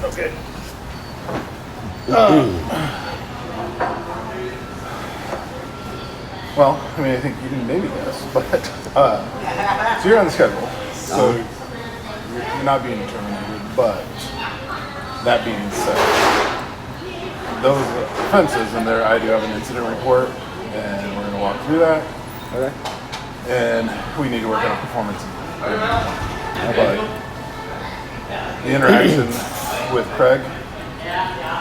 Okay. Well, I mean, I think you can maybe guess, but so you're on the schedule, so you're not being terminated. But that being said, those offenses in there, I do have an incident report, and we're going to walk through that. Okay. And we need to work on a performance. But the interaction with Craig,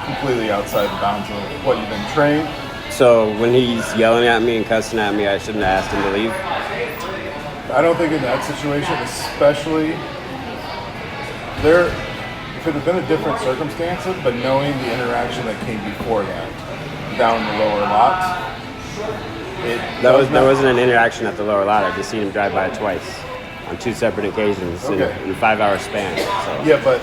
completely outside the bounds of what you've been trained. So when he's yelling at me and cussing at me, I shouldn't have asked him to leave? I don't think in that situation, especially if it had been a different circumstances, but knowing the interaction that came before that, down the lower lot, there wasn't an interaction at the lower lot. I just seen him drive by twice on two separate occasions in a 5-hour span. So. Yeah, but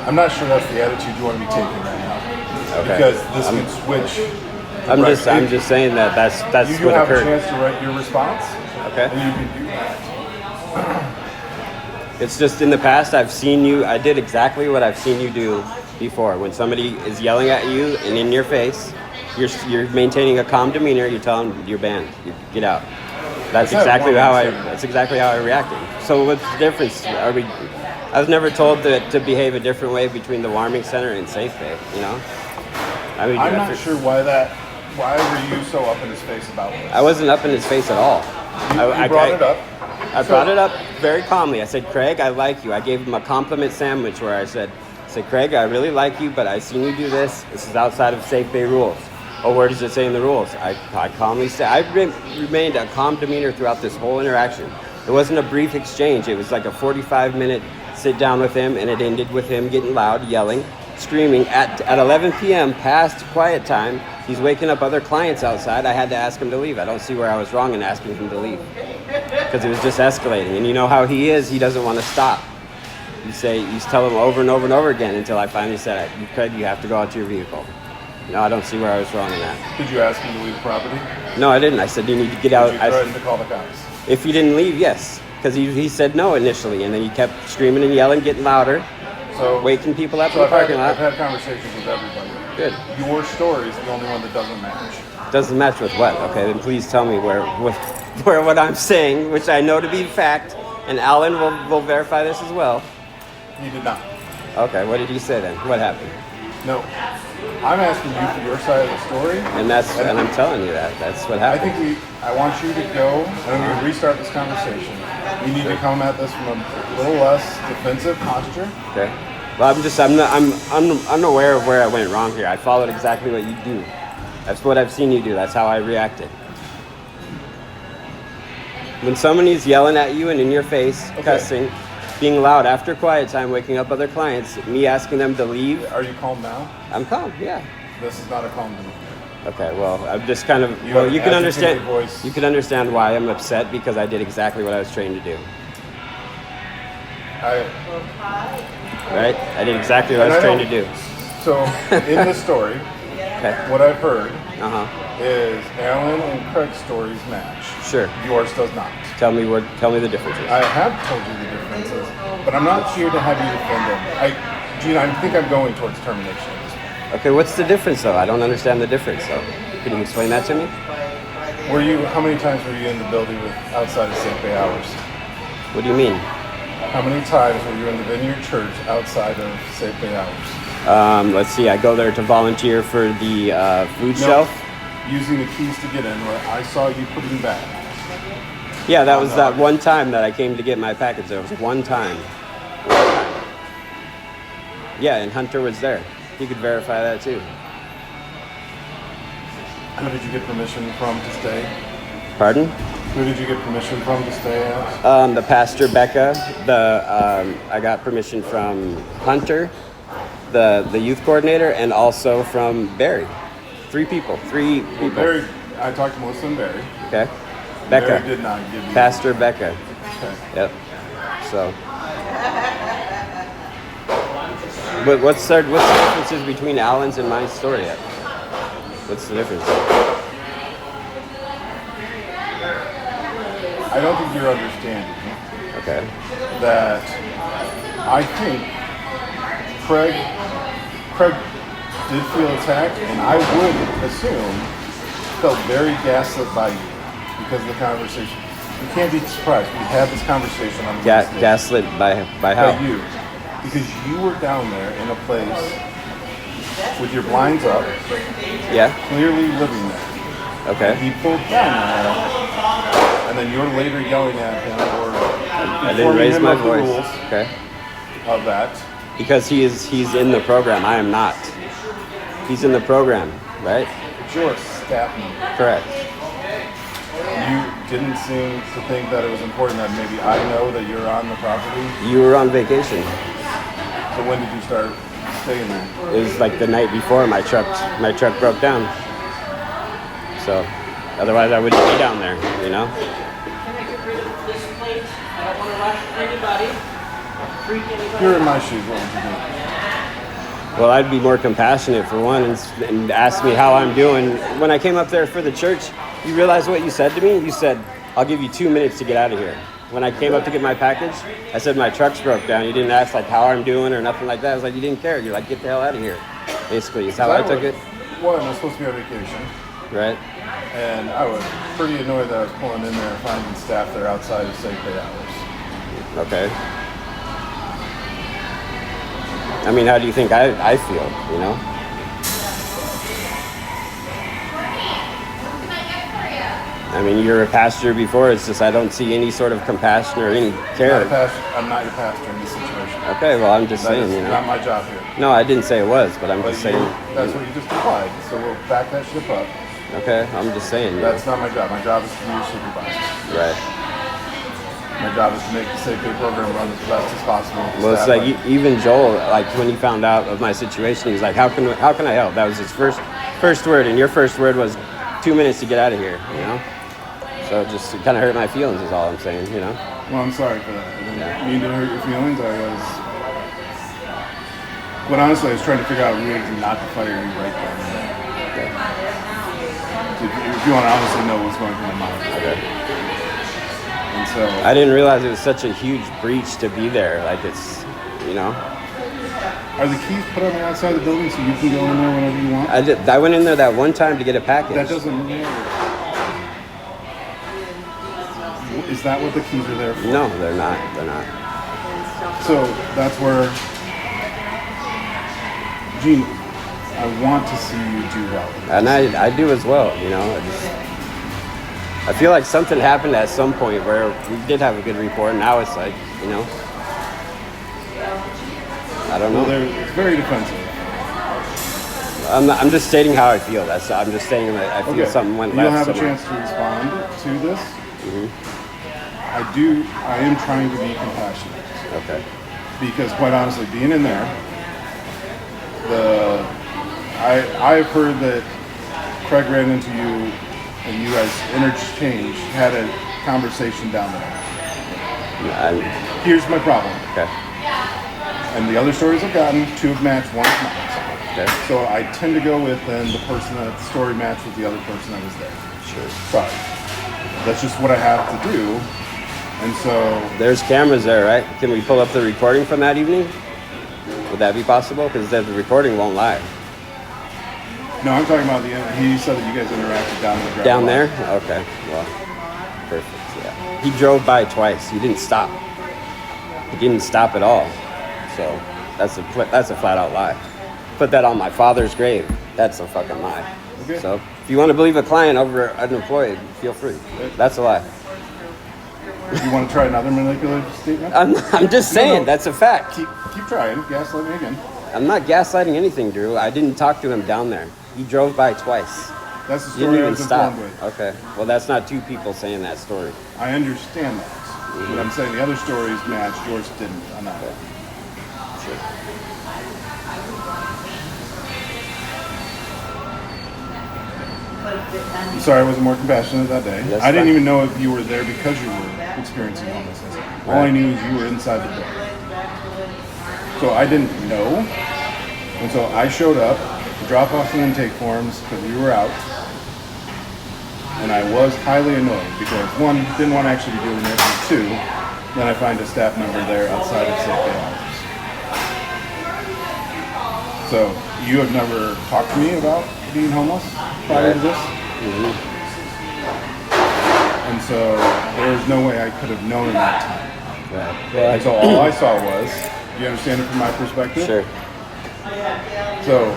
I'm not sure that's the attitude you want to be taking right now. Okay. Because this can switch. I'm just saying that's you what have occurred. a chance to write your response. Okay. And you can do that. It's just in the past I did exactly what I've seen you do before. When somebody is yelling at you and in your face, you're maintaining a calm demeanor, you tell them you're banned. You get out. That's exactly how I reacted. So what's the difference? I was never told to behave a different way between the warming center and Safe Bay, you know? I'm not sure why were you so up in his face about this? I wasn't up in his face at all. You brought it up. I brought it up very calmly. I said, Craig, I like you. I gave him a compliment sandwich where I said, Craig, I really like you, but I seen you do this. This is outside of Safe Bay rules. Oh, where does it say in the rules? I calmly said, I remained a calm demeanor throughout this whole interaction. It wasn't a brief exchange. It was like a 45-minute sit down with him, and it ended with him getting loud, yelling, screaming. At 11 p.m., past quiet time, he's waking up other clients outside. I had to ask him to leave. I don't see where I was wrong in asking him to leave. Because it was just escalating. And you know how he is. He doesn't want to stop. You tell him over and over and over again until I finally said, Craig, you have to go out to your vehicle. No, I don't see where I was wrong in that. Did you ask him to leave the property? No, I didn't. I said, you need to get out. Did you threaten to call the cops? If he didn't leave, yes. Because he said no initially, and then he kept screaming and yelling, getting louder, waking people up in the parking lot. I've had conversations with everybody. Good. Your story is the only one that doesn't match. Doesn't match with what? Okay, then please tell me where what I'm saying, which I know to be fact, and Alan will verify this as well. He did not. Okay, what did he say then? What happened? No. I'm asking you for your side of the story. And I'm telling you that's what happened. I want you to go, and I'm going to restart this conversation. You need to come at this from a little less defensive posture. Okay. Well, I'm unaware of where I went wrong here. I followed exactly what you do. That's what I've seen you do. That's how I reacted. When somebody's yelling at you and in your face, cussing, being loud after quiet time, waking up other clients, me asking them to leave. Are you calm now? I'm calm, yeah. This is not a calm demeanor. Okay, well, I'm just kind of, you can understand. You can understand why I'm upset because I did exactly what I was trained to do. Right? I did exactly what I was trained to do. So, in the story, what I've heard is Alan and Craig's stories match. Sure. Yours does not. Tell me the differences. I have told you the differences, but I'm not here to have you defend them. Gene, I think I'm going towards termination at this point. Okay, what's the difference though? I don't understand the difference though. Can you explain that to me? How many times were you in the building outside of Safe Bay hours? What do you mean? How many times were you in the Vineyard Church outside of Safe Bay hours? Let's see, I go there to volunteer for the food shelf. Using the keys to get in, where I saw you putting back. Yeah, that was that one time that I came to get my package. There was one time. Yeah, and Hunter was there. He could verify that too. Who did you get permission from to stay? Pardon? Who did you get permission from to stay at? The pastor Becca. I got permission from Hunter, the youth coordinator, and also from Barry. Three people. Barry, I talked to Melissa and Barry. Okay. Becca. Barry did not give you. Pastor Becca. Okay. Yep. So. But what's the differences between Alan's and my story? What's the difference? I don't think you're understanding Okay. that I think Craig did feel attacked, and I would assume felt very gaslit by you because of the conversation. You can't be surprised. We had this conversation on the Gaslit by how? By you. Because you were down there in a place with your blinds up, Yeah. clearly living there. Okay. He pulled down there, and then you're later yelling at him or I didn't raise informing him my of the voice. rules Okay. of that. Because he's in the program. I am not. He's in the program, right? But you're a staff member. Correct. You didn't seem to think that it was important that maybe I know that you're on the property. You were on vacation. So when did you start staying there? It was like the night before my truck broke down. So otherwise I wouldn't be down there, you know? If you're in my shoes, what would you do? Well, I'd be more compassionate for one and ask me how I'm doing. When I came up there for the church, you realize what you said to me? You said, I'll give you 2 minutes to get out of here. When I came up to get my package, I said my truck's broke down. You didn't ask like how I'm doing or nothing like that. I was like, you didn't care. You're like, get the hell out of here. Basically, is how I took it. One, I was supposed to be on vacation, Right? and I was pretty annoyed that I was pulling in there and finding staff there outside of safe pay hours. Okay. I mean, how do you think I feel, you know? I mean, you're a pastor before. It's just I don't see any sort of compassion or any care. I'm not your pastor in this situation. Okay, well, I'm just That saying, is you know. not my job here. No, I didn't say it was, but I'm But just saying. that's what you just implied. So we'll back that ship up. Okay, I'm just saying. You know. That's not my job. My job is to be your supervisor. Right. My job is to make the safe pay program run as best as possible. Well, it's like even Joel, like when he found out of my situation, he was like, "How can I help?" That was his first word, and your first word was 2 minutes to get out of here. You know. So it just kind of hurt my feelings, is all I'm saying. You know. Well, I'm sorry for that. I didn't mean to hurt your feelings. But honestly, I was trying to figure out ways not to fire you right then and there. Okay. So if you want to honestly know what's going through my mind. Okay. And so I didn't realize it was such a huge breach to be there. Like it's, you know. Are the keys put on the outside of the building so you can go in there whenever you want? I went in there that one time to get a package. That doesn't matter. Is that what the keys are there for? No, they're not. They're not. So that's where, Gene, I want to see you do well. And I do as well, you know. I feel like something happened at some point where we did have a good report. Now it's like, you know, I don't know. Well, it's very defensive. I'm just stating how I feel. I'm just saying that I feel something went left. You'll have a somewhere. chance to respond to this. Mm-hmm. I am trying to be compassionate. Okay. Because quite honestly, being in there, I've heard that Craig ran into you and you guys interchanged, had a conversation down there. Here's my problem. Okay. And the other stories I've gotten, 2 have matched, 1 has not. Okay. So I tend to go with then the person that the story matched with the other person that was there. Sure. Sorry. That's just what I have to do. And so There's cameras there, right? Can we pull up the recording from that evening? Would that be possible? Because the recording won't lie. no, I'm talking about he said that you guys interacted down the gravel. Down there? Okay. Well, perfect. Yeah. He drove by twice. He didn't stop. He didn't stop at all. So that's a flat out lie. Put that on my father's grave. That's a fucking lie. Okay. So if you want to believe a client over an employee, feel free. That's a lie. You want to try another manipulative statement? I'm just saying, No. that's a fact. Keep trying. Gaslight me again. I'm not gaslighting anything, Drew. I didn't talk to him down there. He drove by twice. That's the He didn't story I even was stop. informed with. Okay. Well, that's not 2 people saying that story. I understand that. But I'm saying the other stories matched, yours didn't. I'm not. Sure. I'm sorry I wasn't more compassionate that day. That's I didn't fine. even know if you were there because you were experiencing homelessness. All I knew is you were inside the building. So I didn't know. And so I showed up to drop off some intake forms because we were out. and I was highly annoyed because one, didn't want to actually be doing it, and two, then I find a staff member there outside of sick bay hours. So you have never talked to me about being homeless prior to this? Mm-hmm. And so there's no way I could have known in that time. Right. And so all I saw was, do you understand it from my perspective? Sure. So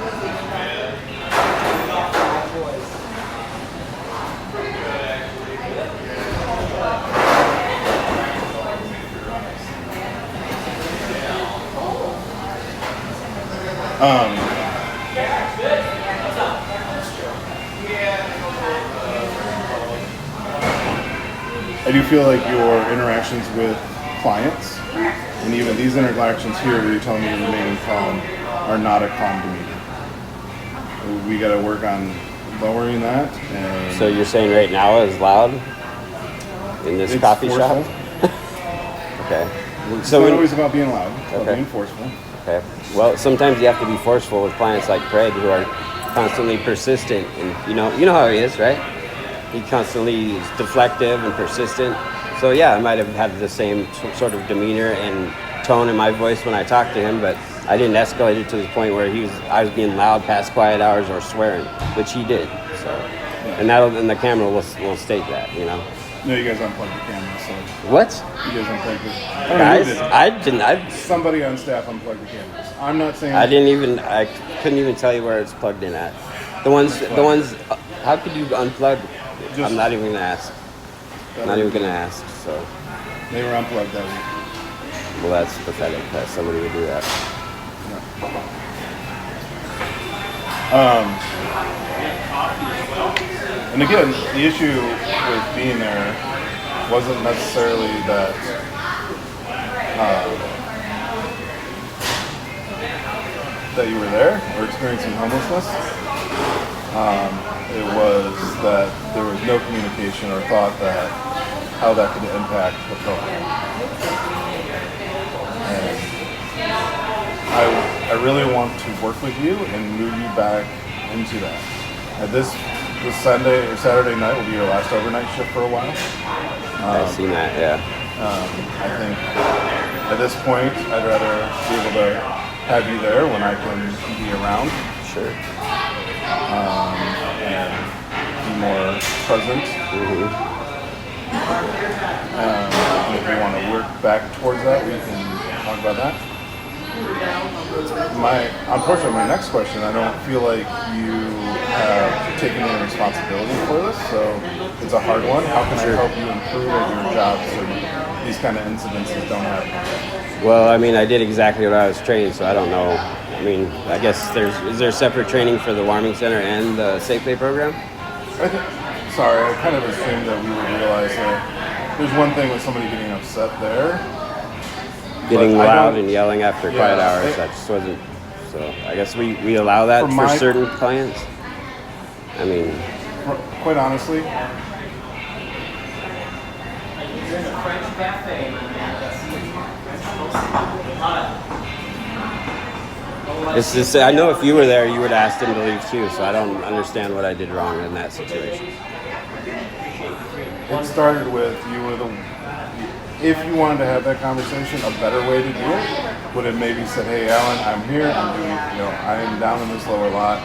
I do feel like your interactions with clients, and even these interactions here where you're telling me to remain calm, are not a calm demeanor. We got to work on lowering that. And So you're saying right now is loud in this it's coffee forceful. shop? Okay. It's So not when, always about being loud, it's about Okay. being forceful. okay. Well, sometimes you have to be forceful with clients like Craig who are constantly persistent, and you know how he is, right? He constantly is deflective and persistent. So yeah, I might have had the same sort of demeanor and tone in my voice when I talked to him, but I didn't escalate it to the point where I was being loud past quiet hours or swearing, which he did. So, and the camera will state that, you know. No, you guys unplugged the camera, so What? you guys unplugged it. Guys, Who did? I didn't. Somebody on staff unplugged the cameras. I'm not saying I couldn't even tell you where it's plugged in at. The ones. How could you unplug? Just- I'm not even gonna ask. Not even gonna ask. So, they were unplugged that week. well, that's pathetic that somebody would do that. And again, the issue with being there wasn't necessarily that that you were there or experiencing homelessness. It was that there was no communication or thought that how that could impact the program. And I really want to work with you and move you back into that. This Sunday or Saturday night will be your last overnight shift for a while. I've seen that. Yeah. I think at this point, I'd rather be able to have you there when I can be around Sure. and be more present. Mm-hmm. And if we want to work back towards that, we can talk about that. Unfortunately, my next question, I don't feel like you have taken any responsibility for this, so it's a hard one. How can I help you improve at your job so these kind of incidences don't happen? Well, I mean, I did exactly what I was trained, so I don't know. I mean, I guess is there separate training for the warming center and the Safe Bay program? Sorry, I kind of assumed that we would realize that there's one thing with somebody getting upset there. Getting But I loud don't- and yelling after quiet Yeah, hours, that just wasn't. So I guess we allow that for certain clients. I mean, Quite honestly, it's just, I know if you were there, you would ask them to leave too, so I don't understand what I did wrong in that situation. it started with if you wanted to have that conversation, a better way to do it would have maybe said, "Hey, Alan, I'm here. I am down in this lower lot,"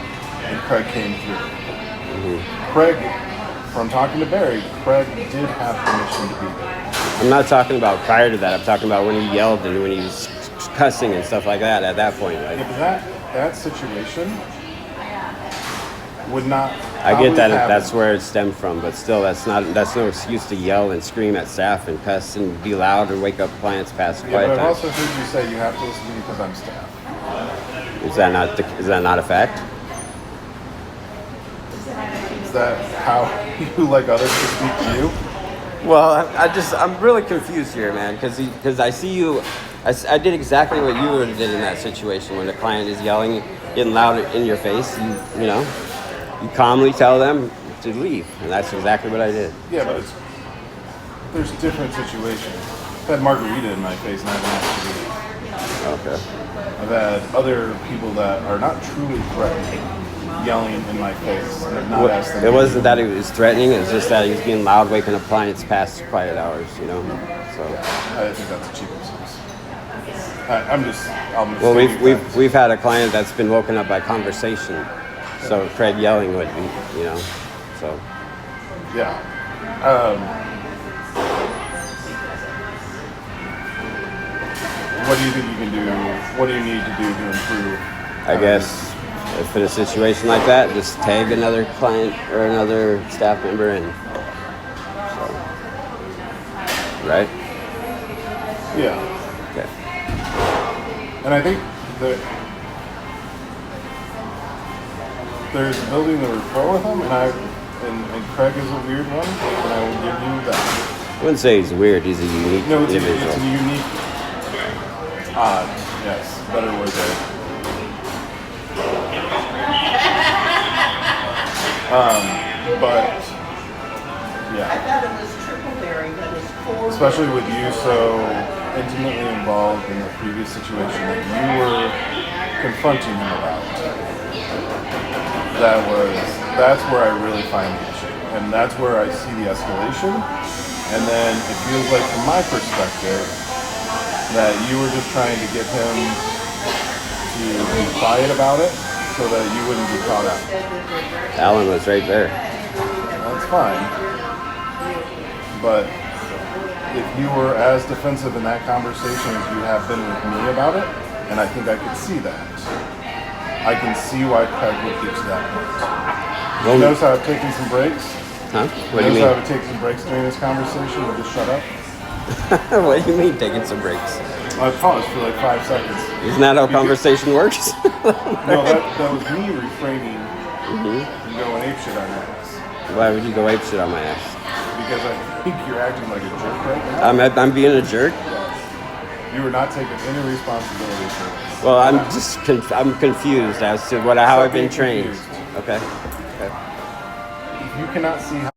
and Craig came through. Mm-hmm. Craig, from talking to Barry, Craig did have permission to be there. I'm not talking about prior to that. I'm talking about when he yelled and when he was cussing and stuff like that at that point. Like, If that situation would not. I get that happen. that's where it stemmed from, but still, that's no excuse to yell and scream at staff and cuss and be loud and wake up clients past Yeah, quiet but I've time. also heard you say you have to listen to me because I'm staff. Is that not a fact? Is that how you like others to speak to you? Well, I'm really confused here, man, because I see you. I did exactly what you would have did in that situation when the client is yelling, getting loud in your face. You calmly tell them to leave, and that's exactly what I did. Yeah, but there's different situations. I've had margarita in my face and I haven't asked to leave. Okay. I've had other people that are not truly threatening yelling in my face and have not asked them. It wasn't that he was threatening. It was just that he was being loud, waking up clients past quiet hours. So. I think that's a cheap excuse. I'm Well, we've had a client that's been woken up by conversation. So Craig yelling would be, so. Yeah. What do you think you can do? What do you need to do to improve? I guess if in a situation like that, just tag another client or another staff member in. So, right? Yeah. Okay. And I think that there's building the rapport with him, and Craig is a weird one, and I will give you that. I wouldn't say he's weird. He's a unique individual. It's a unique, odd, yes, better word there. But yeah, I thought it was triple berry, but it's four. especially with you so intimately involved in the previous situation that you were confronting him about. That's where I really find the issue, and that's where I see the escalation. And then it feels like, from my perspective, that you were just trying to get him to be quiet about it so that you wouldn't be caught out. Alan was right there. That's fine. But if you were as defensive in that conversation as you have been with me about it, and I think I could see that, I can see why Craig would get to that point. Well, He knows how I've taken some breaks. Huh? He What do you knows mean? how I've taken some breaks during this conversation and just shut up. What do you mean taking some breaks? I paused for like 5 seconds. Isn't that how conversation works? No, that was me refraining and going apeshit on your ass. Why would you go apeshit on my ass? Because I think you're acting like a jerk right now. I'm being a jerk. Yes. You were not taking any responsibility for this. Well, I'm just I'm confused as to how I've been trained. Confused. Okay. If you cannot see how